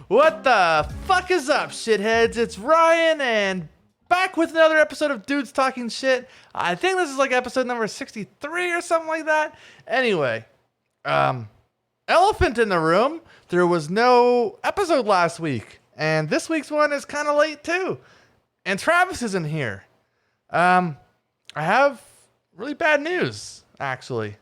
What the fuck is up, shitheads? It's Ryan, and back with another episode of Dudes Talking Shit. I think this is like episode number 63 or something like that. Anyway, elephant in the room. There was no episode last week, and this week's one is kind of late too. And Travis isn't here. I have really bad news, actually.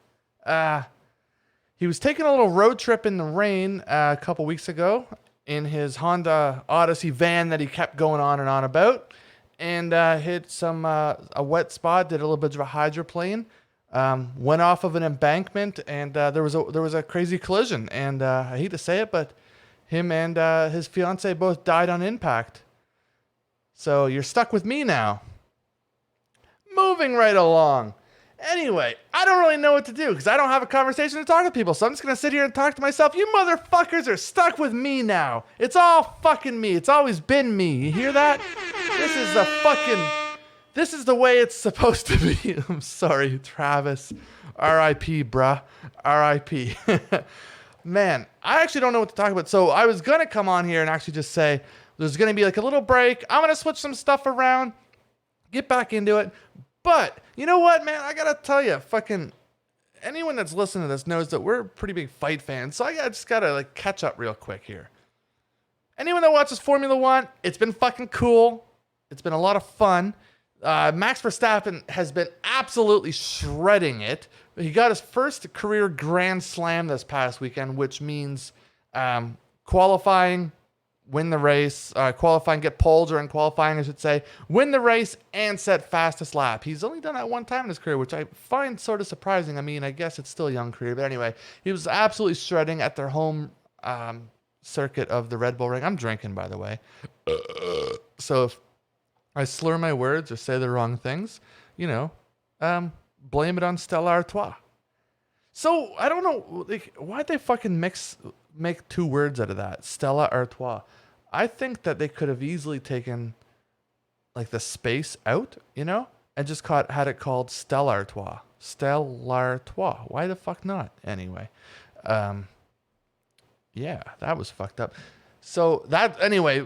He was taking a little road trip in the rain a couple weeks ago in his Honda Odyssey van that he kept going on and on about, and hit some a wet spot, did a little bit of a hydroplane, went off of an embankment, and there was a crazy collision. And I hate to say it, but him and his fiance both died on impact. So you're stuck with me now. Moving right along. Anyway, I don't really know what to do because I don't have a conversation to talk to people. So I'm just going to sit here and talk to myself. You motherfuckers are stuck with me now. It's all fucking me. It's always been me. You hear that? This is the way it's supposed to be. I'm sorry, Travis. R.I.P., bruh. R.I.P. Man, I actually don't know what to talk about. So I was going to come on here and actually just say there's going to be like a little break. I'm going to switch some stuff around, get back into it. But you know what, man? I gotta tell you, fucking anyone that's listening to this knows that we're pretty big fight fans. So I just gotta like catch up real quick here. Anyone that watches Formula One, it's been fucking cool. It's been a lot of fun. Max Verstappen has been absolutely shredding it. He got his first career Grand Slam this past weekend, which means qualifying, win the race, qualifying, get pole during qualifying, I should say, win the race, and set fastest lap. He's only done that one time in his career, which I find sort of surprising. I mean, I guess it's still a young career, but anyway, he was absolutely shredding at their home circuit of the Red Bull Ring. I'm drinking, by the way. So if I slur my words or say the wrong things, you know, blame it on Stella Artois. So I don't know, like, why'd they fucking make two words out of that? Stella Artois. I think that they could have easily taken like the space out, you know, and just had it called Stella Artois. Stella Artois. Why the fuck not? Anyway. Yeah, that was fucked up. So anyway,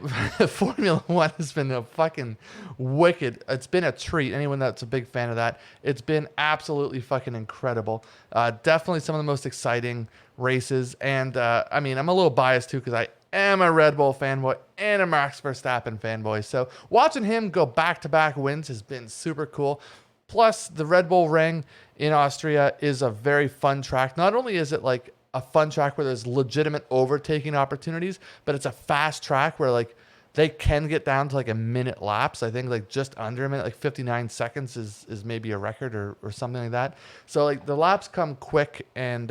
Formula One has been a fucking wicked. It's been a treat. Anyone that's a big fan of that, it's been absolutely fucking incredible. Definitely some of the most exciting races. And I mean, I'm a little biased too because I am a Red Bull fanboy and a Max Verstappen fanboy. So watching him go back-to-back wins has been super cool. Plus, the Red Bull Ring in Austria is a very fun track. Not only is it like a fun track where there's legitimate overtaking opportunities, but it's a fast track where like they can get down to like a minute laps. I think like just under a minute, like 59 seconds is maybe a record or something like that. So like the laps come quick and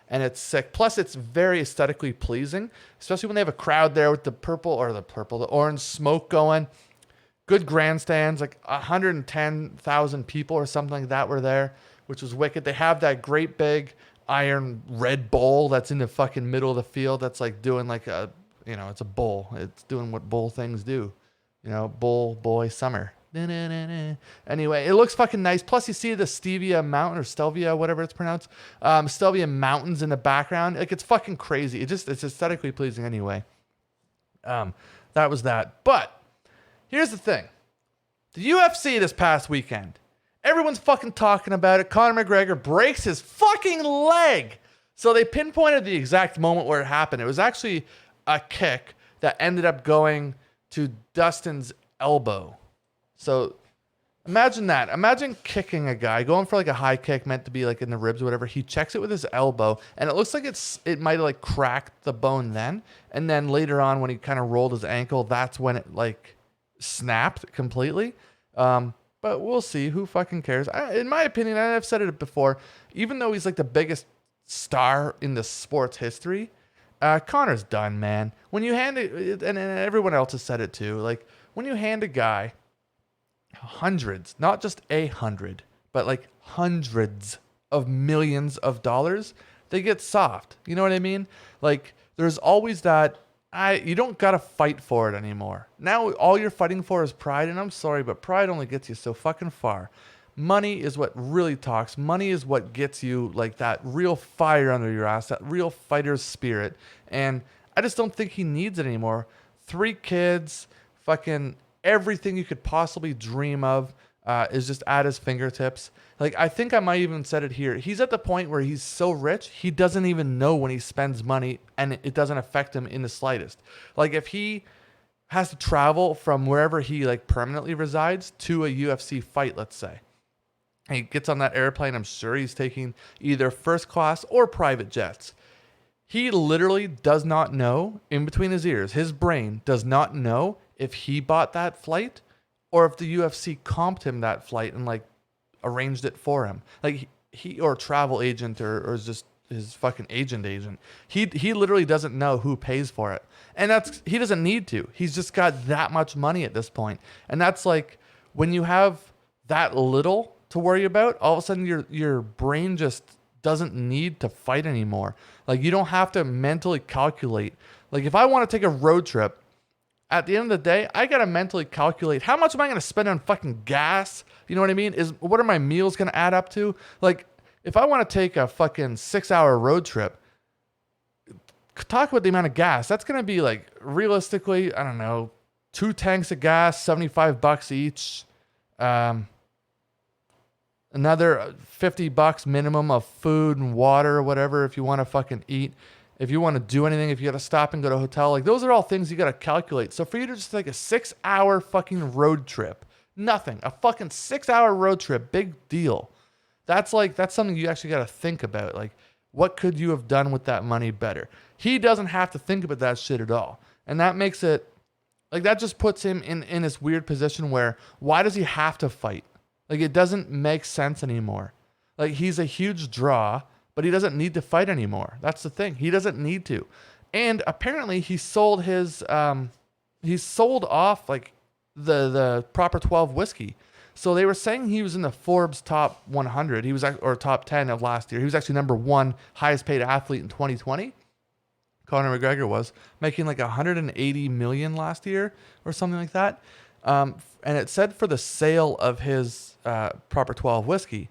it's sick. Plus it's very aesthetically pleasing, especially when they have a crowd there with the orange smoke going. Good grandstands, like 110,000 people or something like that were there, which was wicked. They have that great big iron Red Bull that's in the fucking middle of the field that's like doing like a, you know, it's a bull. It's doing what bull things do. You know, bull boy summer. Anyway, it looks fucking nice. Plus you see the Stevia Mountain or Stelvia, whatever it's pronounced. Stelvia Mountains in the background. Like it's fucking crazy. It's aesthetically pleasing anyway. That was that. But here's the thing. The UFC this past weekend. Everyone's fucking talking about it. Conor McGregor breaks his fucking leg. So they pinpointed the exact moment where it happened. It was actually a kick that ended up going to Dustin's elbow. So imagine that. Imagine kicking a guy, going for like a high kick meant to be like in the ribs or whatever. He checks it with his elbow, and it looks like it might have like cracked the bone then. And then later on when he kind of rolled his ankle, that's when it like snapped completely. But we'll see. Who fucking cares? In my opinion, and I've said it before, even though he's like the biggest star in the sport's history, Conor's done, man. When you hand it, and everyone else has said it too, like when you hand a guy hundreds, not just 100, but like hundreds of millions of dollars, they get soft. You know what I mean? Like there's always that you don't gotta fight for it anymore. Now all you're fighting for is pride, and I'm sorry, but pride only gets you so fucking far. Money is what really talks. Money is what gets you like that real fire under your ass, that real fighter's spirit. And I just don't think he needs it anymore. 3 kids, fucking everything you could possibly dream of is just at his fingertips. Like, I think I might even said it here. He's at the point where he's so rich, he doesn't even know when he spends money, and it doesn't affect him in the slightest. Like, if he has to travel from wherever he like permanently resides to a UFC fight, let's say, he gets on that airplane, I'm sure he's taking either first class or private jets. He literally does not know, in between his ears, his brain does not know if he bought that flight or if the UFC comped him that flight and like arranged it for him. Like he or a travel agent or just his fucking agent. He literally doesn't know who pays for it. And he doesn't need to. He's just got that much money at this point. And that's like, when you have that little to worry about, all of a sudden your brain just doesn't need to fight anymore. Like, you don't have to mentally calculate. Like, if I want to take a road trip, at the end of the day, I got to mentally calculate, how much am I going to spend on fucking gas? You know what I mean? What are my meals going to add up to? Like, if I want to take a fucking 6-hour road trip, talk about the amount of gas. That's going to be like, realistically, I don't know, 2 tanks of gas, $75 each. Another $50 minimum of food and water or whatever if you want to fucking eat. If you want to do anything, if you got to stop and go to a hotel, like, those are all things you got to calculate. So for you to just take a 6-hour fucking road trip, nothing, a fucking 6-hour road trip, big deal. That's something you actually got to think about. Like, what could you have done with that money better? He doesn't have to think about that shit at all. And that makes it, like, that just puts him in this weird position where, why does he have to fight? Like, it doesn't make sense anymore. Like, he's a huge draw, but he doesn't need to fight anymore. That's the thing. He doesn't need to. And apparently he sold he sold off like the Proper 12 whiskey. So they were saying he was in the Forbes top 100. He was, or top 10 of last year. He was actually number 1 highest paid athlete in 2020. Conor McGregor was making like 180 million last year or something like that. And it said for the sale of his Proper 12 whiskey.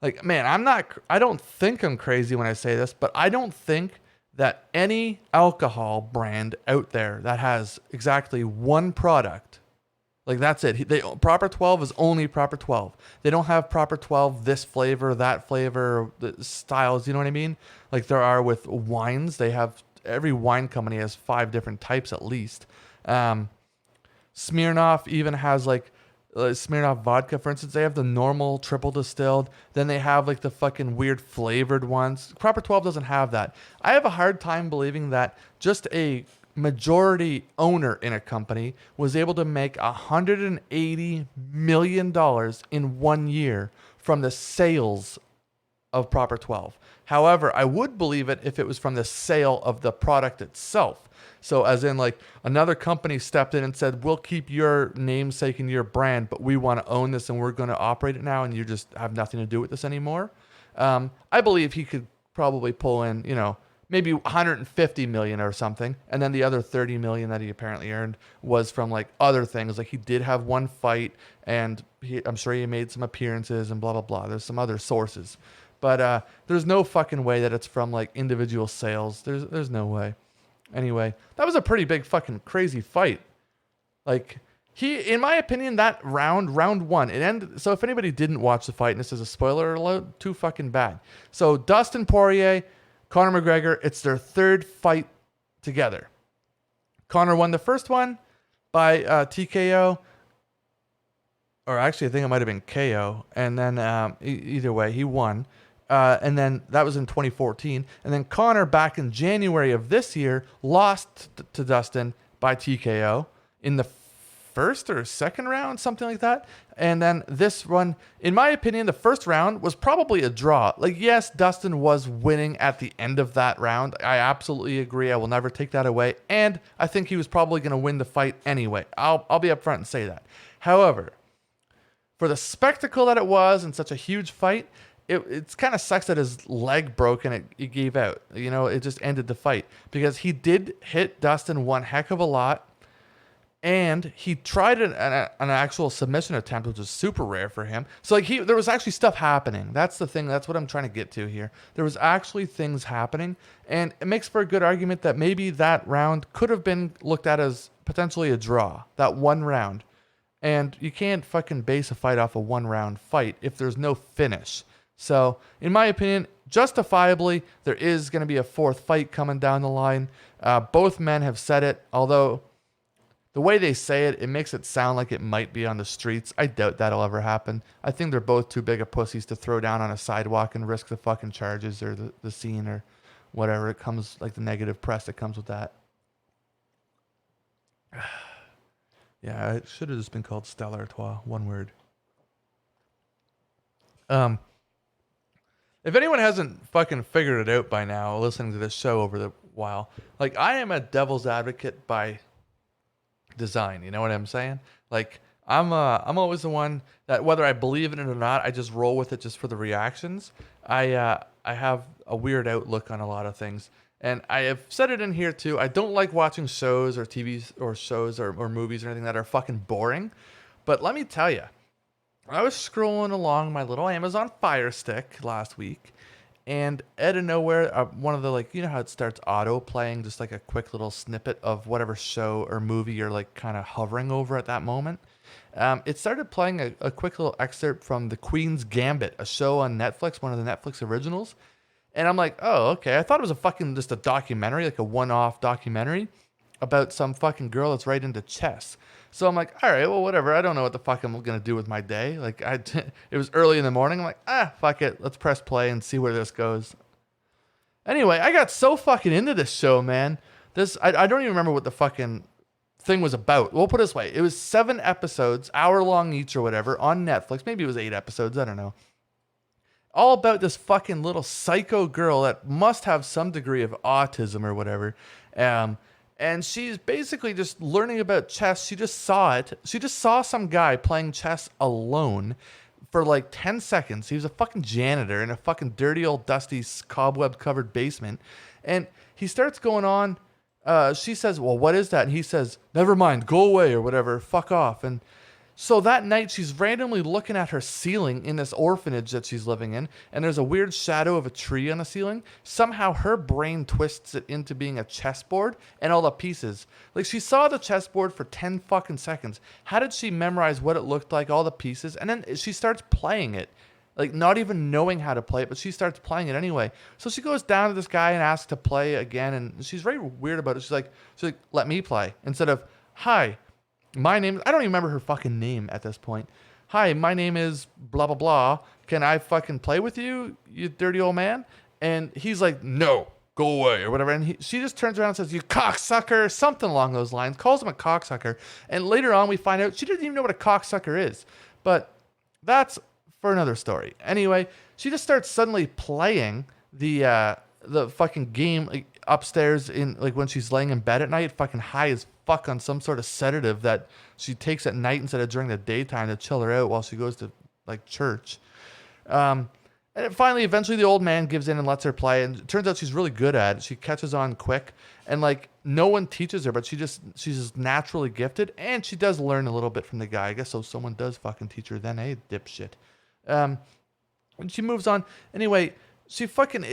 Like, man, I don't think I'm crazy when I say this, but I don't think that any alcohol brand out there that has exactly one product, like, that's it. Proper 12 is only Proper 12. They don't have Proper 12 this flavor, that flavor, the styles, you know what I mean? Like there are with wines. They have, every wine company has 5 different types at least. Smirnoff even has like Smirnoff vodka, for instance. They have the normal triple distilled. Then they have like the fucking weird flavored ones. Proper 12 doesn't have that. I have a hard time believing that just a majority owner in a company was able to make $180 million in 1 year from the sales of Proper 12. However, I would believe it if it was from the sale of the product itself. So as in, like, another company stepped in and said, we'll keep your namesake and your brand, but we want to own this and we're going to operate it now, and you just have nothing to do with this anymore. I believe he could probably pull in, you know, maybe 150 million or something. And then the other 30 million that he apparently earned was from like other things. Like, he did have one fight, and I'm sure he made some appearances and blah, blah, blah. There's some other sources. But there's no fucking way that it's from like individual sales. There's no way. Anyway, that was a pretty big fucking crazy fight. Like, in my opinion, that round 1, it ended. So if anybody didn't watch the fight, and this is a spoiler alert, too fucking bad. So Dustin Poirier, Conor McGregor, it's their 3rd fight together. Conor won the first one by TKO. Or actually, I think it might have been KO. And then either way, he won. And then that was in 2014. And then Conor, back in January of this year, lost to Dustin by TKO in the first or second round, something like that. And then this one, in my opinion, the first round was probably a draw. Like, yes, Dustin was winning at the end of that round. I absolutely agree. I will never take that away. And I think he was probably going to win the fight anyway. I'll be upfront and say that. However, for the spectacle that it was and such a huge fight, it's kind of sucks that his leg broke and it gave out. You know, it just ended the fight because he did hit Dustin one heck of a lot. And he tried an actual submission attempt, which was super rare for him. So like there was actually stuff happening. That's the thing. That's what I'm trying to get to here. There was actually things happening, and it makes for a good argument that maybe that round could have been looked at as potentially a draw. That one round, and you can't fucking base a fight off a 1-round fight if there's no finish. So in my opinion, justifiably, there is going to be a 4th fight coming down the line. Both men have said it, although the way they say it, it makes it sound like it might be on the streets. I doubt that'll ever happen. I think they're both too big of pussies to throw down on a sidewalk and risk the fucking charges or the scene or whatever. It comes, like the negative press that comes with that. Yeah, it should have just been called Stella Artois. One word. If anyone hasn't fucking figured it out by now, listening to this show over the while, like I am a devil's advocate by design, you know what I'm saying? Like I'm always the one that, whether I believe in it or not, I just roll with it just for the reactions. I have a weird outlook on a lot of things, and I have said it in here too. I don't like watching shows or TVs or shows or movies or anything that are fucking boring. But let me tell you, I was scrolling along my little Amazon Fire Stick last week, and out of nowhere, one of the, like, you know how it starts auto playing just like a quick little snippet of whatever show or movie you're like kind of hovering over at that moment. It started playing a quick little excerpt from The Queen's Gambit, a show on Netflix, one of the Netflix originals. And I'm like, oh, okay. I thought it was just a documentary, like a one-off documentary about some fucking girl that's right into chess. So I'm like, all right, well, whatever. I don't know what the fuck I'm going to do with my day. Like, it was early in the morning. I'm like, fuck it. Let's press play and see where this goes. Anyway, I got so fucking into this show, man. I don't even remember what the fucking thing was about. We'll put it this way. It was 7 episodes, hour long each or whatever, on Netflix. Maybe it was 8 episodes. I don't know. All about this fucking little psycho girl that must have some degree of autism or whatever. And she's basically just learning about chess. She just saw it. She just saw some guy playing chess alone for like 10 seconds. He was a fucking janitor in a fucking dirty old dusty cobweb covered basement. And he starts going on. She says, well, what is that? And he says, never mind, go away or whatever. Fuck off. And so that night, she's randomly looking at her ceiling in this orphanage that she's living in, and there's a weird shadow of a tree on the ceiling. Somehow her brain twists it into being a chessboard and all the pieces. Like, she saw the chessboard for 10 fucking seconds. How did she memorize what it looked like, all the pieces? And then she starts playing it, like not even knowing how to play it, but she starts playing it anyway. So she goes down to this guy and asks to play again, and she's very weird about it. She's like, let me play, instead of, hi, my name, I don't even remember her fucking name at this point. Hi, my name is blah, blah, blah. Can I fucking play with you, you dirty old man? And he's like, no, go away or whatever. And she just turns around and says, you cocksucker, something along those lines, calls him a cocksucker. And later on, we find out she doesn't even know what a cocksucker is. But that's for another story. Anyway, she just starts suddenly playing the fucking game, like, upstairs in, like, when she's laying in bed at night, fucking high as fuck on some sort of sedative that she takes at night instead of during the daytime to chill her out while she goes to, like, church. And finally, eventually, the old man gives in and lets her play, and it turns out she's really good at it. She catches on quick, and, like, no one teaches her, but she's just naturally gifted, and she does learn a little bit from the guy. I guess so someone does fucking teach her then, eh, dipshit. And she moves on. Anyway, she fucking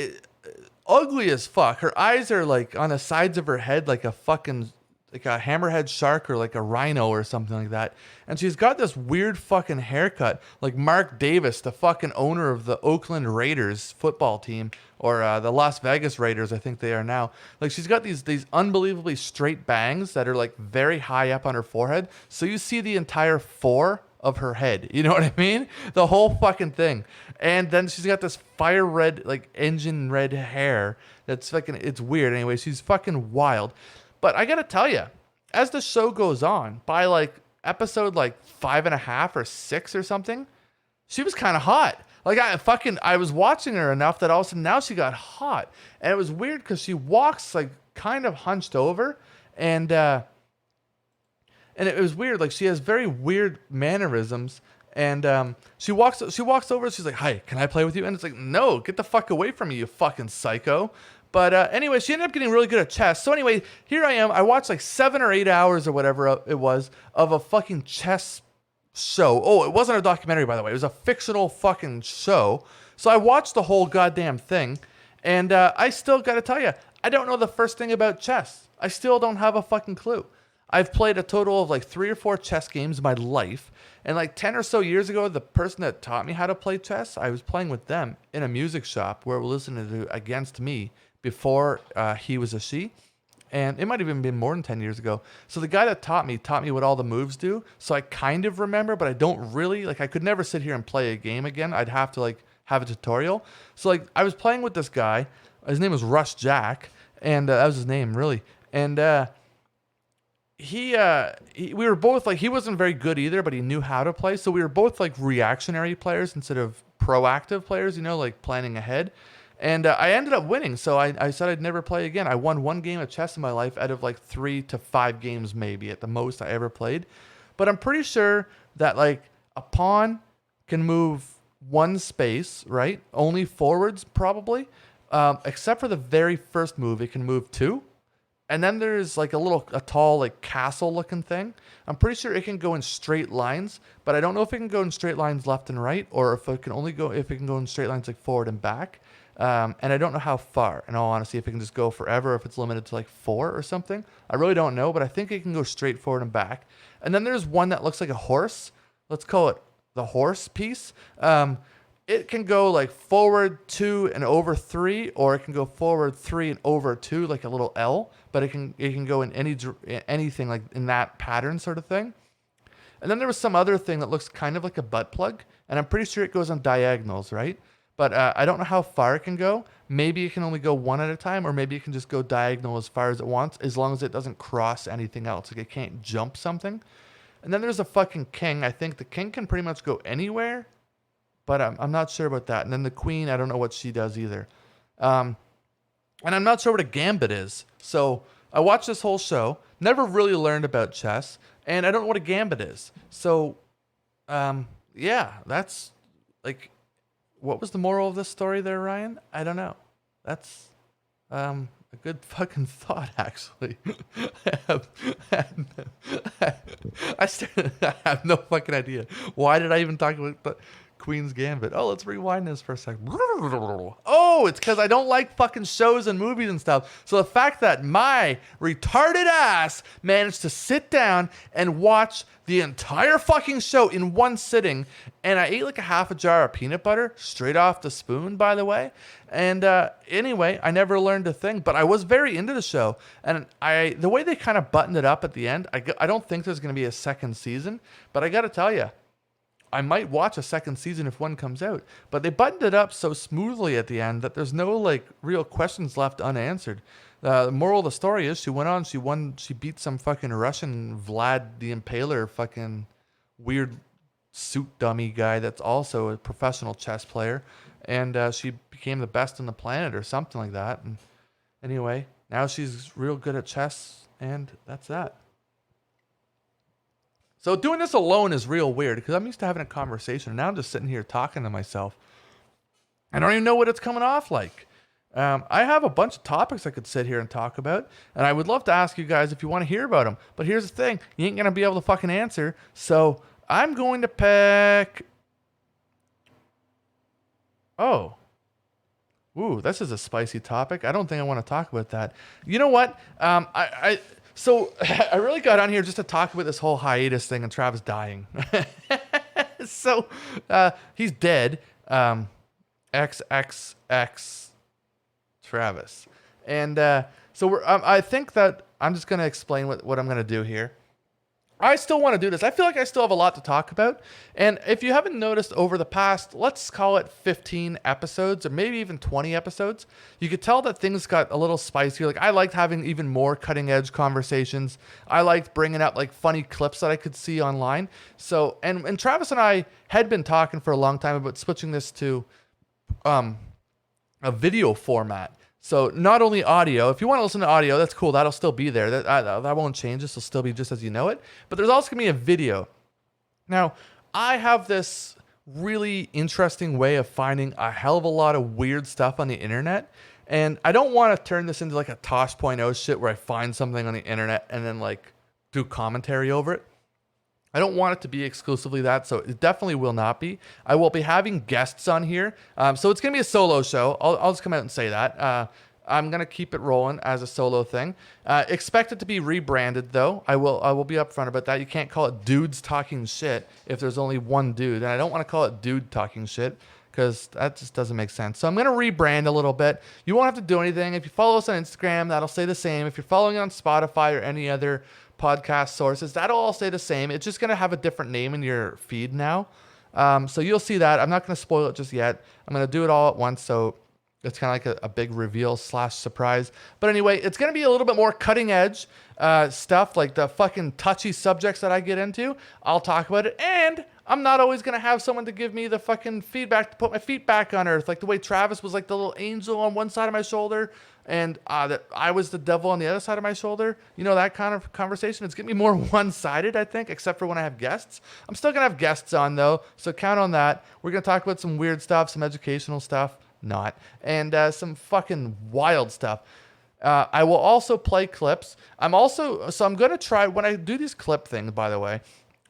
ugly as fuck. Her eyes are like on the sides of her head, like a fucking, like a hammerhead shark or like a rhino or something like that. And she's got this weird fucking haircut, like Mark Davis, the fucking owner of the Oakland Raiders football team, or the Las Vegas Raiders, I think they are now. Like, she's got these unbelievably straight bangs that are like very high up on her forehead, so you see the entire 4 of her head. You know what I mean? The whole fucking thing. And then she's got this fire red, like engine red hair that's fucking, it's weird. Anyway, she's fucking wild. But I gotta tell you, as the show goes on, by like episode like 5.5 or 6 or something, she was kind of hot. Like, I was watching her enough that all of a sudden now she got hot. And it was weird because she walks like kind of hunched over, and it was weird. Like, she has very weird mannerisms, And she walks over. She's like, "Hi, can I play with you?" And it's like, "No, get the fuck away from me, you fucking psycho." But anyway, she ended up getting really good at chess. So anyway, here I am. I watched like 7 or 8 hours or whatever it was of a fucking chess show. Oh, it wasn't a documentary, by the way. It was a fictional fucking show. So I watched the whole goddamn thing. And I still got to tell you, I don't know the first thing about chess. I still don't have a fucking clue. I've played a total of like 3 or 4 chess games in my life. And like 10 or so years ago, the person that taught me how to play chess, I was playing with them in a music shop where we were listening to Against Me before he was a she. And it might have even been more than 10 years ago. So the guy that taught me what all the moves do. So I kind of remember, but I don't really. Like, I could never sit here and play a game again. I'd have to like have a tutorial. So like I was playing with this guy. His name was Rush Jack. And that was his name, really. And we were both like, he wasn't very good either, but he knew how to play. So we were both like reactionary players instead of proactive players, you know, like planning ahead. And I ended up winning. So I said I'd never play again. I won 1 game of chess in my life out of like 3 to 5 games, maybe at the most I ever played. But I'm pretty sure that like a pawn can move 1 space, right? Only forwards, probably. Except for the very first move, it can move 2. And then there's like a tall, like castle looking thing. I'm pretty sure it can go in straight lines, but I don't know if it can go in straight lines left and right, or if it can go in straight lines like forward and back. And I don't know how far, in all honesty, if it can just go forever, if it's limited to like 4 or something. I really don't know, but I think it can go straight forward and back. And then there's one that looks like a horse. Let's call it the horse piece. It can go like forward 2 and over 3, or it can go forward 3 and over 2, like a little L. But it can go in anything like in that pattern sort of thing. And then there was some other thing that looks kind of like a butt plug, and I'm pretty sure it goes on diagonals, right? But I don't know how far it can go. Maybe it can only go 1 at a time, or maybe it can just go diagonal as far as it wants, as long as it doesn't cross anything else. Like it can't jump something. And then there's a fucking king. I think the king can pretty much go anywhere, but I'm not sure about that. And then the queen, I don't know what she does either. And I'm not sure what a gambit is. So I watched this whole show, never really learned about chess, and I don't know what a gambit is. So, yeah, that's like, what was the moral of this story there, Ryan? I don't know. That's a good fucking thought, actually. I have no fucking idea. Why did I even talk about the Queen's Gambit? Oh, let's rewind this for a second. Oh, it's because I don't like fucking shows and movies and stuff. So the fact that my retarded ass managed to sit down and watch the entire fucking show in one sitting, and I ate like a half a jar of peanut butter straight off the spoon, by the way. And anyway, I never learned a thing, but I was very into the show. And the way they kind of buttoned it up at the end, I don't think there's going to be a second season, but I got to tell you, I might watch a second season if one comes out. But they buttoned it up so smoothly at the end that there's no like real questions left unanswered. The moral of the story is she won, she beat some fucking Russian Vlad the Impaler fucking weird suit dummy guy that's also a professional chess player. And she became the best on the planet or something like that. And anyway, now she's real good at chess, and that's that. So doing this alone is real weird because I'm used to having a conversation. And now I'm just sitting here talking to myself. I don't even know what it's coming off like. I have a bunch of topics I could sit here and talk about. And I would love to ask you guys if you want to hear about them. But here's the thing. You ain't going to be able to fucking answer. So I'm going to pick... Oh. Ooh, this is a spicy topic. I don't think I want to talk about that. You know what? So I really got on here just to talk about this whole hiatus thing and Travis dying. So he's dead. XXX Travis. And so I think that I'm just going to explain what I'm going to do here. I still want to do this. I feel like I still have a lot to talk about. And if you haven't noticed over the past, let's call it 15 episodes or maybe even 20 episodes, you could tell that things got a little spicier. Like I liked having even more cutting edge conversations. I liked bringing up like funny clips that I could see online. So, and Travis and I had been talking for a long time about switching this to a video format. So not only audio, if you want to listen to audio, that's cool. That'll still be there. That won't change. This will still be just as you know it. But there's also going to be a video. Now, I have this really interesting way of finding a hell of a lot of weird stuff on the internet. And I don't want to turn this into like a Tosh.0 shit where I find something on the internet and then like do commentary over it. I don't want it to be exclusively that, so it definitely will not be. I will be having guests on here. So it's going to be a solo show. I'll just come out and say that. I'm going to keep it rolling as a solo thing. Expect it to be rebranded, though. I will be upfront about that. You can't call it Dudes Talking Shit if there's only one dude. And I don't want to call it Dude Talking Shit because that just doesn't make sense. So I'm going to rebrand a little bit. You won't have to do anything. If you follow us on Instagram, that'll stay the same. If you're following it on Spotify or any other podcast sources, that'll all stay the same. It's just going to have a different name in your feed now. So you'll see that. I'm not going to spoil it just yet. I'm going to do it all at once, so it's kind of like a big reveal / surprise. But anyway, it's going to be a little bit more cutting edge stuff, like the fucking touchy subjects that I get into. I'll talk about it, and I'm not always going to have someone to give me the fucking feedback to put my feet back on earth, like the way Travis was like the little angel on one side of my shoulder and that I was the devil on the other side of my shoulder. You know, that kind of conversation. It's going to be more one-sided, I think, except for when I have guests. I'm still going to have guests on, though, so count on that. We're going to talk about some weird stuff, some educational stuff, not, and some fucking wild stuff. I will also play clips. I'm going to try, when I do these clip things, by the way,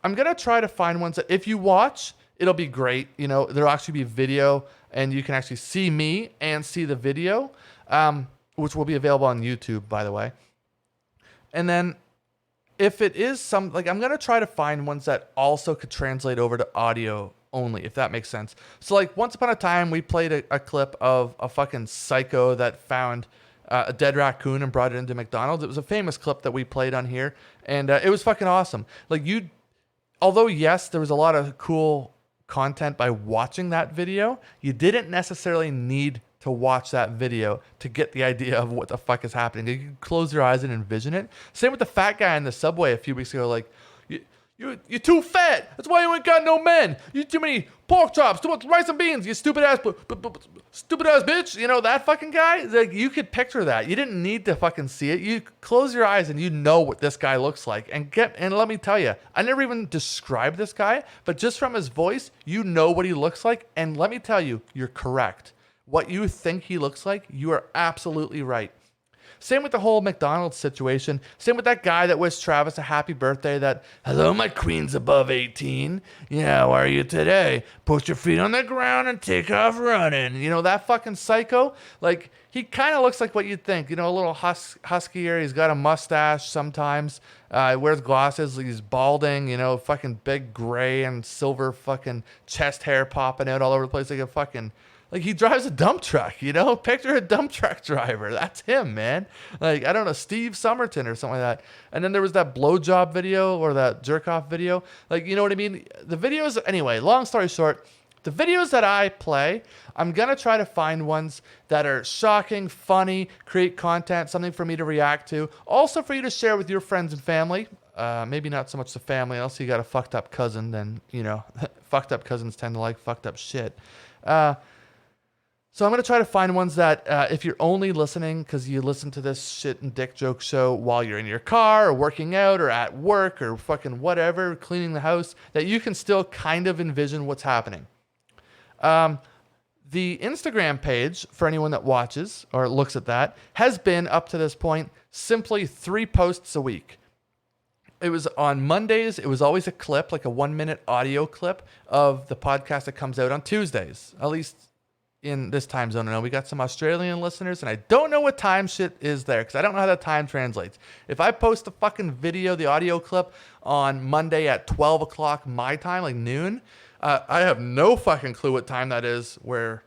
I'm going to try to find ones that if you watch, it'll be great. You know, there'll actually be video, and you can actually see me and see the video. Which will be available on YouTube, by the way. And then if it is I'm going to try to find ones that also could translate over to audio only, if that makes sense. So like once upon a time, we played a clip of a fucking psycho that found a dead raccoon and brought it into McDonald's. It was a famous clip that we played on here, and it was fucking awesome. Like although yes, there was a lot of cool content by watching that video, you didn't necessarily need to watch that video to get the idea of what the fuck is happening. You can close your eyes and envision it. Same with the fat guy in the subway a few weeks ago. Like, you're too fat. That's why you ain't got no men. You eat too many pork chops, too much rice and beans. You stupid ass bitch. You know, that fucking guy. Like, you could picture that. You didn't need to fucking see it. You close your eyes and you know what this guy looks like. And let me tell you, I never even described this guy, but just from his voice, you know what he looks like. And let me tell you, you're correct. What you think he looks like, you are absolutely right. Same with the whole McDonald's situation. Same with that guy that wished Travis a happy birthday that, hello, my queen's above 18. Yeah, how are you today? Put your feet on the ground and take off running. You know, that fucking psycho. Like, he kind of looks like what you'd think. You know, a little huskier. He's got a mustache sometimes. He wears glasses. He's balding, you know, fucking big gray and silver fucking chest hair popping out all over the place like a fucking... Like, he drives a dump truck, you know? Picture a dump truck driver. That's him, man. Like, I don't know, Steve Somerton or something like that. And then there was that blowjob video or that jerk-off video. Like, you know what I mean? The videos, anyway, long story short, the videos that I play, I'm going to try to find ones that are shocking, funny, create content, something for me to react to. Also for you to share with your friends and family. Maybe not so much the family, unless you got a fucked up cousin, then, you know, fucked up cousins tend to like fucked up shit. So I'm going to try to find ones that if you're only listening because you listen to this shit and dick joke show while you're in your car or working out or at work or fucking whatever, cleaning the house, that you can still kind of envision what's happening. The Instagram page, for anyone that watches or looks at that, has been, up to this point, simply 3 posts a week. It was on Mondays. It was always a clip, like a 1-minute audio clip of the podcast that comes out on Tuesdays, at least in this time zone. I know we got some Australian listeners, and I don't know what time shit is there because I don't know how that time translates. If I post the fucking video, the audio clip on Monday at 12 o'clock my time, like noon, I have no fucking clue what time that is where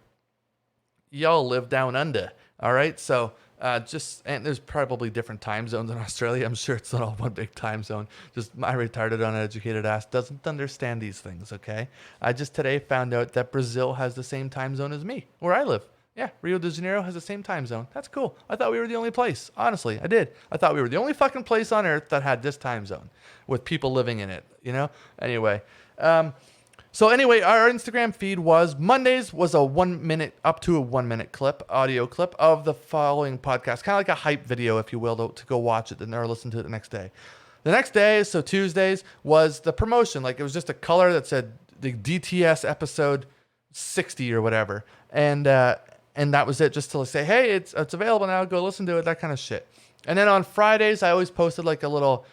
y'all live down under. All right, so and there's probably different time zones in Australia. I'm sure it's not all one big time zone. Just my retarded, uneducated ass doesn't understand these things, okay? I just today found out that Brazil has the same time zone as me, where I live. Yeah, Rio de Janeiro has the same time zone. That's cool. I thought we were the only place. Honestly, I did. I thought we were the only fucking place on earth that had this time zone with people living in it, you know? Anyway, so anyway, our Instagram feed was Mondays was a 1 minute, up to a 1 minute clip, audio clip of the following podcast, kind of like a hype video, if you will, to go watch it or listen to it the next day. The next day, so Tuesdays, was the promotion. Like, it was just a color that said the DTS episode 60 or whatever. And that was it, just to say, hey, it's available now, go listen to it, that kind of shit. And then on Fridays, I always posted like a little,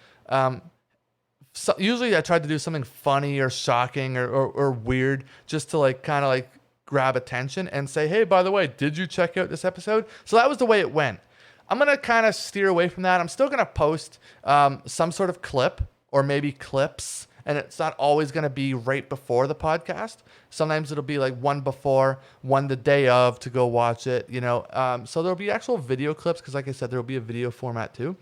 usually I tried to do something funny or shocking or weird, just to like kind of like grab attention and say, hey, by the way, did you check out this episode? So that was the way it went. I'm going to kind of steer away from that. I'm still going to post some sort of clip or maybe clips, and it's not always going to be right before the podcast. Sometimes it'll be like one before, one the day of to go watch it, you know. So there'll be actual video clips because, like I said, there'll be a video format too.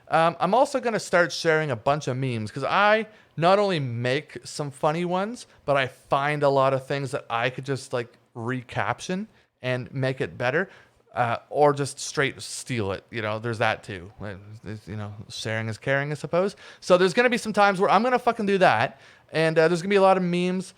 I'm also going to start sharing a bunch of memes because I not only make some funny ones, but I find a lot of things that I could just like recaption and make it better, or just straight steal it. You know, there's that too. You know, sharing is caring, I suppose. So there's going to be some times where I'm going to fucking do that. And there's going to be a lot of memes.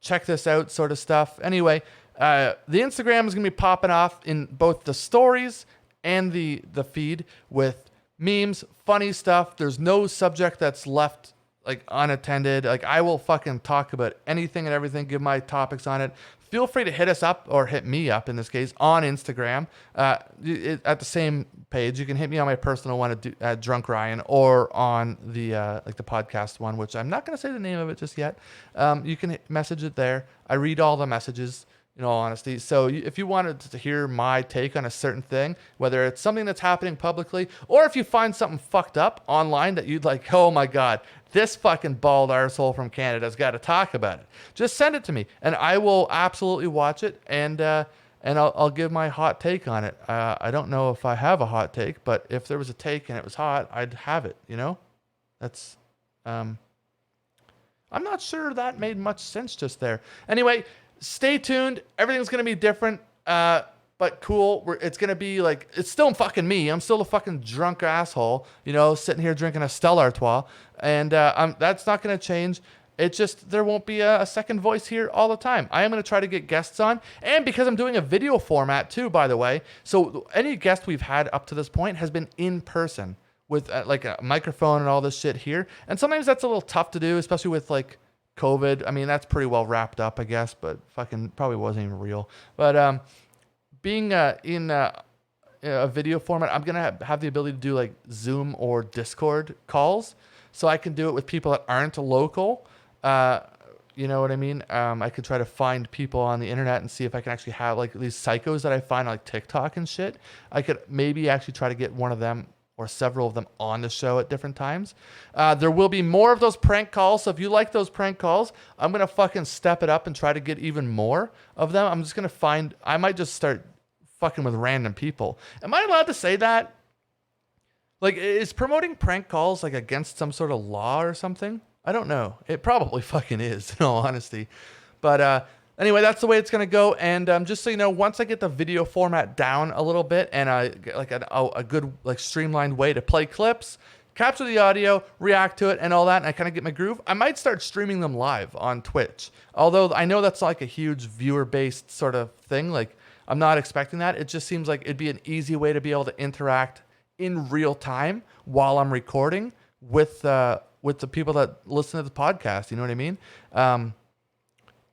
Check this out sort of stuff. Anyway, the Instagram is going to be popping off in both the stories and the feed with memes, funny stuff. There's no subject that's left like unattended. Like I will fucking talk about anything and everything, give my topics on it. Feel free to hit us up, or hit me up in this case, on Instagram at the same page. You can hit me on my personal one at Drunk Ryan, or on the like the podcast one, which I'm not going to say the name of it just yet. You can message it there. I read all the messages, in all honesty. So if you wanted to hear my take on a certain thing, whether it's something that's happening publicly, or if you find something fucked up online that you'd like, oh my God, this fucking bald arsehole from Canada's got to talk about it, just send it to me and I will absolutely watch it, and I'll give my hot take on it. I don't know if I have a hot take, but if there was a take and it was hot, I'd have it, you know? That's, I'm not sure that made much sense just there. Anyway, stay tuned. Everything's going to be different, but cool. It's going to be like, it's still fucking me. I'm still a fucking drunk asshole, you know, sitting here drinking a Stella Artois. And that's not going to change. It's just, there won't be a second voice here all the time. I am going to try to get guests on. And because I'm doing a video format too, by the way. So any guest we've had up to this point has been in person with like a microphone and all this shit here. And sometimes that's a little tough to do, especially with like COVID. I mean, that's pretty well wrapped up, I guess, but fucking probably wasn't even real. But being in a video format, I'm going to have the ability to do like Zoom or Discord calls. So I can do it with people that aren't local. You know what I mean? I could try to find people on the internet and see if I can actually have like these psychos that I find on like TikTok and shit. I could maybe actually try to get one of them or several of them on the show at different times. There will be more of those prank calls. So if you like those prank calls, I'm going to fucking step it up and try to get even more of them. I'm just going to I might just start fucking with random people. Am I allowed to say that? Like, is promoting prank calls like against some sort of law or something? I don't know. It probably fucking is, in all honesty. But anyway, that's the way it's going to go. And just so you know, once I get the video format down a little bit and like a good like streamlined way to play clips, capture the audio, react to it and all that, and I kind of get my groove, I might start streaming them live on Twitch. Although I know that's like a huge viewer-based sort of thing. Like, I'm not expecting that. It just seems like it'd be an easy way to be able to interact in real time while I'm recording with the people that listen to the podcast. You know what I mean?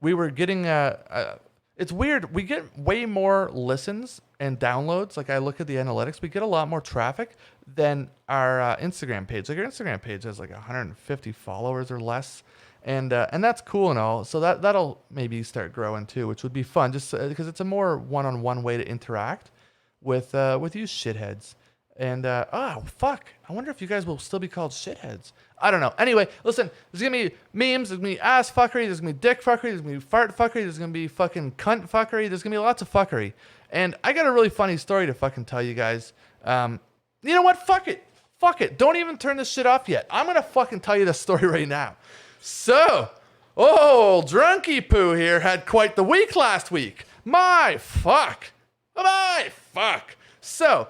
We were getting it's weird. We get way more listens and downloads. Like, I look at the analytics, we get a lot more traffic than our Instagram page. Like, our Instagram page has like 150 followers or less. And that's cool and all. So that'll maybe start growing too, which would be fun, just because it's a more one-on-one way to interact with you shitheads. And fuck, I wonder if you guys will still be called shitheads. I don't know. Anyway, listen, there's gonna be memes, there's gonna be ass fuckery, there's gonna be dick fuckery, there's gonna be fart fuckery, there's gonna be fucking cunt fuckery, there's gonna be lots of fuckery. And I got a really funny story to fucking tell you guys. You know what? Fuck it. Don't even turn this shit off yet. I'm gonna fucking tell you the story right now. So, Drunky Poo here had quite the week last week. My fuck. So,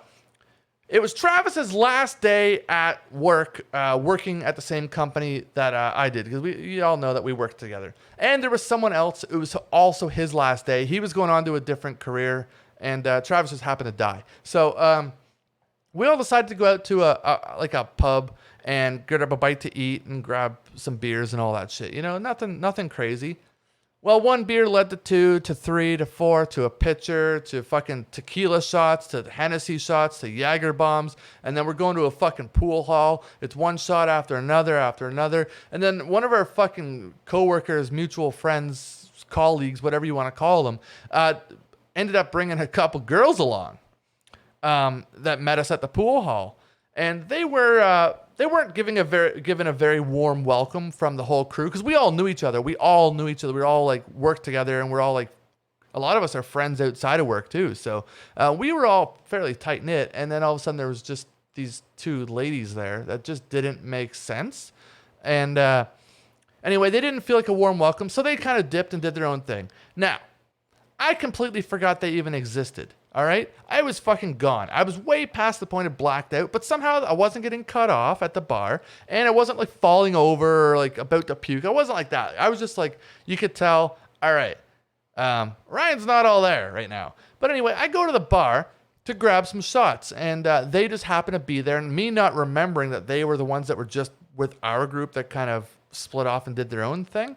it was Travis's last day at work, working at the same company that I did, because you all know that we worked together. And there was someone else. It was also his last day. He was going on to a different career, and Travis just happened to die. So we all decided to go out to a pub and grab a bite to eat and grab some beers and all that shit. You know, nothing crazy. Well, one beer led to 2, to 3, to 4, to a pitcher, to fucking tequila shots, to Hennessy shots, to Jaeger bombs. And then we're going to a fucking pool hall. It's one shot after another, after another. And then one of our fucking coworkers, mutual friends, colleagues, whatever you want to call them, ended up bringing a couple girls along that met us at the pool hall. And they weren't given a very warm welcome from the whole crew, because we all knew each other. We were all like worked together, and we're all like, a lot of us are friends outside of work too. So we were all fairly tight knit. And then all of a sudden there was just these 2 ladies there that just didn't make sense. And anyway, they didn't feel like a warm welcome, so they kind of dipped and did their own thing. Now, I completely forgot they even existed. All right. I was fucking gone. I was way past the point of blacked out, but somehow I wasn't getting cut off at the bar, and I wasn't like falling over or like about to puke. I wasn't like that. I was just like, you could tell, all right, Ryan's not all there right now. But anyway, I go to the bar to grab some shots, and they just happen to be there, and me not remembering that they were the ones that were just with our group that kind of split off and did their own thing.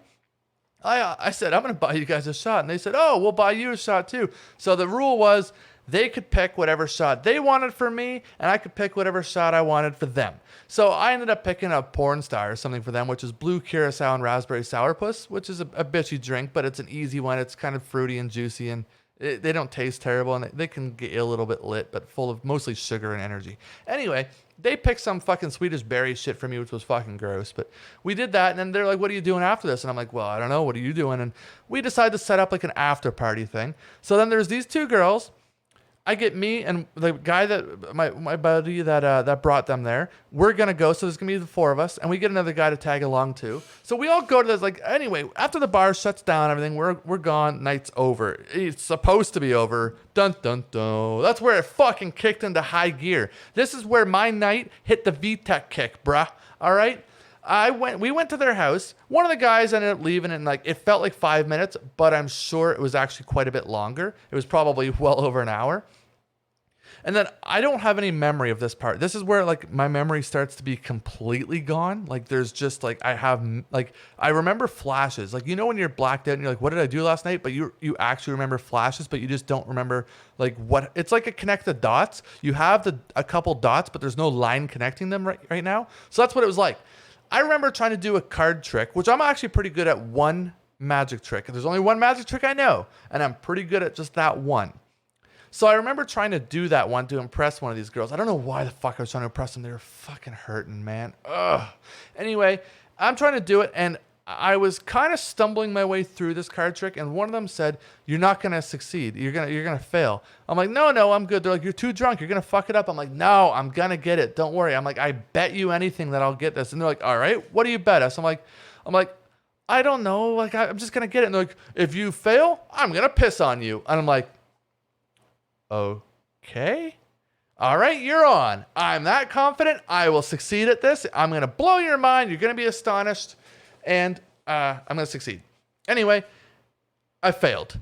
I said, I'm going to buy you guys a shot. And they said, oh, we'll buy you a shot too. So the rule was they could pick whatever shot they wanted for me, and I could pick whatever shot I wanted for them. So I ended up picking a porn star or something for them, which is blue curacao and raspberry sourpuss, which is a bitchy drink, but it's an easy one. It's kind of fruity and juicy, and they don't taste terrible, and they can get you a little bit lit, but full of mostly sugar and energy. Anyway, they picked some fucking Swedish berry shit for me, which was fucking gross. But we did that, and then they're like, what are you doing after this? And I'm like, well, I don't know. What are you doing? And we decided to set up like an after party thing. So then there's these 2 girls. I get me and the guy that my buddy that brought them there. We're gonna go, so there's gonna be the 4 of us, and we get another guy to tag along too. So we all go to this, like, anyway. After the bar shuts down, everything, we're gone. Night's over. It's supposed to be over. Dun dun dun. That's where it fucking kicked into high gear. This is where my night hit the VTech kick, bruh. All right. We went to their house. One of the guys ended up leaving, and like it felt like 5 minutes, but I'm sure it was actually quite a bit longer. It was probably well over an hour. And then I don't have any memory of this part. This is where like my memory starts to be completely gone. Like there's just like I remember flashes. Like, you know, when you're blacked out and you're like, what did I do last night? But you actually remember flashes, but you just don't remember like what. It's like a connect the dots. You have a couple dots, but there's no line connecting them right now. So that's what it was like. I remember trying to do a card trick, which I'm actually pretty good at. One magic trick. There's only one magic trick I know, and I'm pretty good at just that one. So I remember trying to do that one to impress one of these girls. I don't know why the fuck I was trying to impress them. They were fucking hurting, man. Ugh. Anyway, I'm trying to do it, and I was kind of stumbling my way through this card trick, and one of them said, "You're not gonna succeed. You're gonna fail." I'm like, "No, I'm good." They're like, "You're too drunk. You're gonna fuck it up." I'm like, "No, I'm gonna get it. Don't worry." I'm like, "I bet you anything that I'll get this." And they're like, "All right, what do you bet us?" I'm like, "I don't know. Like, I'm just gonna get it." And they're like, "If you fail, I'm gonna piss on you." And I'm like, okay. All right, you're on. I'm that confident. I will succeed at this. I'm going to blow your mind. You're going to be astonished. And I'm going to succeed. Anyway, I failed.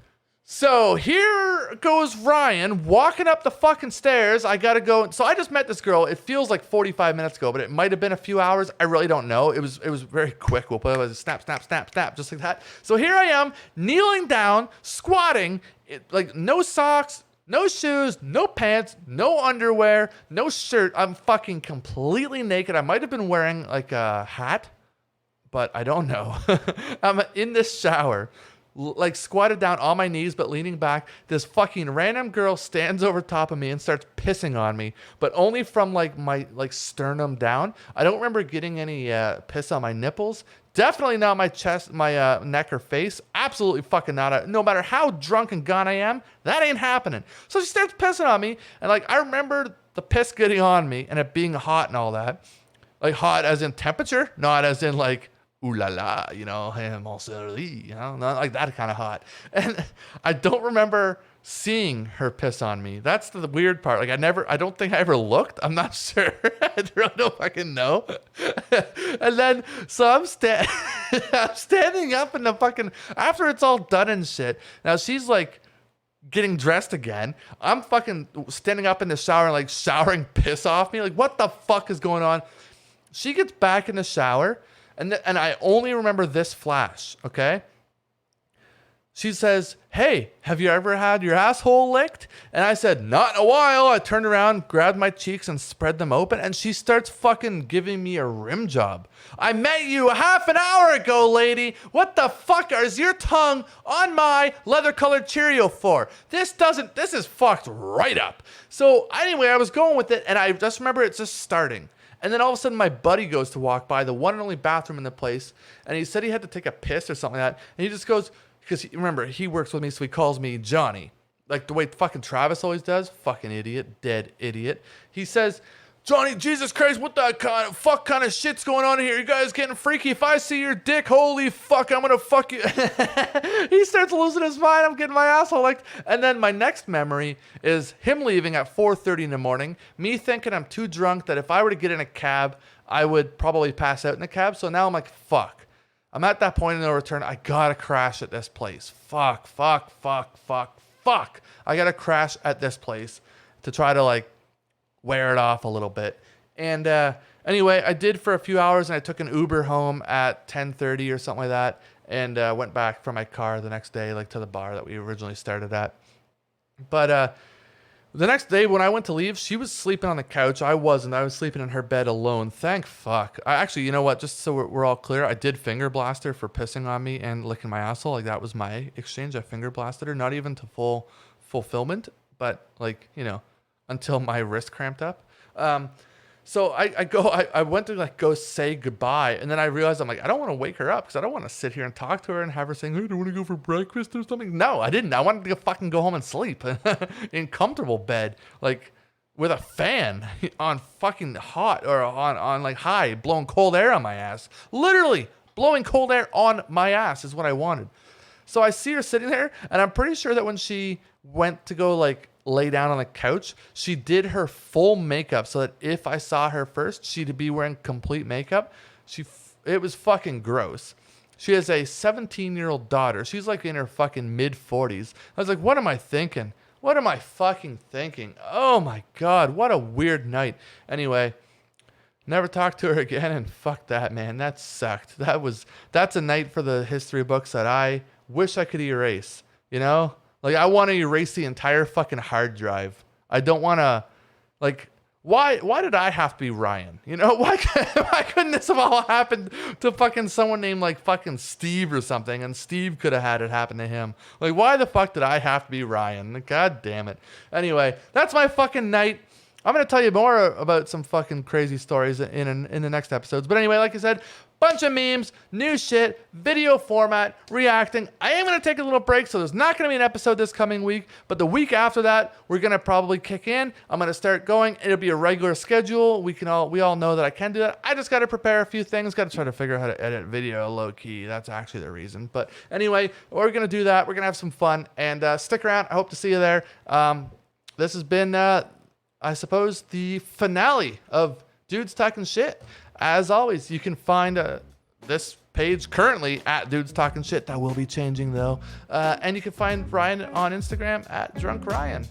So here goes Ryan walking up the fucking stairs. I got to go. So I just met this girl. It feels like 45 minutes ago, but it might have been a few hours. I really don't know. It was very quick. We'll put it as snap, snap, snap, snap, just like that. So here I am kneeling down, squatting, like no socks, no shoes, no pants, no underwear, no shirt. I'm fucking completely naked. I might have been wearing like a hat, but I don't know. I'm in this shower, like squatted down on my knees, but leaning back. This fucking random girl stands over top of me and starts pissing on me, but only from like my sternum down. I don't remember getting any piss on my nipples. Definitely not my chest, my neck or face. Absolutely fucking not. No matter how drunk and gone I am, that ain't happening. So she starts pissing on me, and like I remember the piss getting on me and it being hot and all that. Like hot as in temperature, not as in like ooh la la, you know, hey, mon chéri, you know, not like that kind of hot. And I don't remember seeing her piss on me. That's the weird part. Like I don't think I ever looked. I'm not sure. I really don't fucking know. And then, so I'm standing up in the fucking, after it's all done and shit. Now she's like getting dressed again. I'm fucking standing up in the shower and like showering piss off me. Like, what the fuck is going on? She gets back in the shower, and I only remember this flash, okay? She says, hey, have you ever had your asshole licked? And I said, not in a while. I turned around, grabbed my cheeks and spread them open. And she starts fucking giving me a rim job. I met you half an hour ago, lady. What the fuck is your tongue on my leather colored Cheerio for? This is fucked right up. So anyway, I was going with it. And I just remember it's just starting. And then all of a sudden my buddy goes to walk by the one and only bathroom in the place. And he said he had to take a piss or something like that. And he just goes, because remember, he works with me, so he calls me Johnny. Like the way fucking Travis always does. Fucking idiot. Dead idiot. He says, Johnny, Jesus Christ, what the kind of shit's going on here? You guys getting freaky? If I see your dick, holy fuck, I'm going to fuck you. He starts losing his mind. I'm getting my asshole licked. And then my next memory is him leaving at 4:30 in the morning. Me thinking I'm too drunk that if I were to get in a cab, I would probably pass out in the cab. So now I'm like, fuck. I'm at that point of no return. I gotta crash at this place. Fuck. I gotta crash at this place to try to like wear it off a little bit. And anyway, I did for a few hours, and I took an Uber home at 10:30 or something like that, and went back from my car the next day, like to the bar that we originally started at. But the next day when I went to leave, she was sleeping on the couch. I wasn't. I was sleeping in her bed alone. Thank fuck. I actually, you know what? Just so we're all clear, I did finger blast her for pissing on me and licking my asshole. Like that was my exchange. I finger blasted her, not even to full fulfillment, but like, you know, until my wrist cramped up. So I went to like go say goodbye, and then I realized I'm like, I don't want to wake her up because I don't want to sit here and talk to her and have her saying, hey, do you want to go for breakfast or something? No, I didn't. I wanted to fucking go home and sleep in comfortable bed, like with a fan on fucking hot or on like high, blowing cold air on my ass. Literally blowing cold air on my ass is what I wanted. So I see her sitting there, and I'm pretty sure that when she went to go like lay down on the couch, she did her full makeup so that if I saw her first, she'd be wearing complete makeup. It was fucking gross. She has a 17-year-old daughter. She's like in her fucking mid-40s. I was like, what am I thinking? What am I fucking thinking? Oh my God, what a weird night. Anyway, never talked to her again, and fuck that, man. That sucked. That's a night for the history books that I wish I could erase, you know? Like, I want to erase the entire fucking hard drive. I don't want to, like, why did I have to be Ryan? You know, why couldn't this have all happened to fucking someone named, like, fucking Steve or something, and Steve could have had it happen to him? Like, why the fuck did I have to be Ryan? God damn it. Anyway, that's my fucking night. I'm going to tell you more about some fucking crazy stories in the next episodes. But anyway, like I said, bunch of memes, new shit, video format, reacting. I am going to take a little break, so there's not going to be an episode this coming week. But the week after that, we're going to probably kick in. I'm going to start going. It'll be a regular schedule. We all know that I can do that. I just got to prepare a few things. Got to try to figure out how to edit video low key. That's actually the reason. But anyway, we're going to do that. We're going to have some fun. And stick around. I hope to see you there. This has been... I suppose the finale of Dudes Talking Shit. As always, you can find this page currently at Dudes Talking Shit. That will be changing though. And you can find Ryan on Instagram at Drunk Ryan.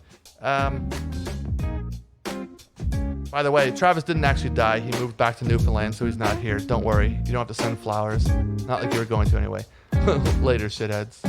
By the way, Travis didn't actually die. He moved back to Newfoundland, so he's not here. Don't worry. You don't have to send flowers. Not like you were going to anyway. Later, shitheads.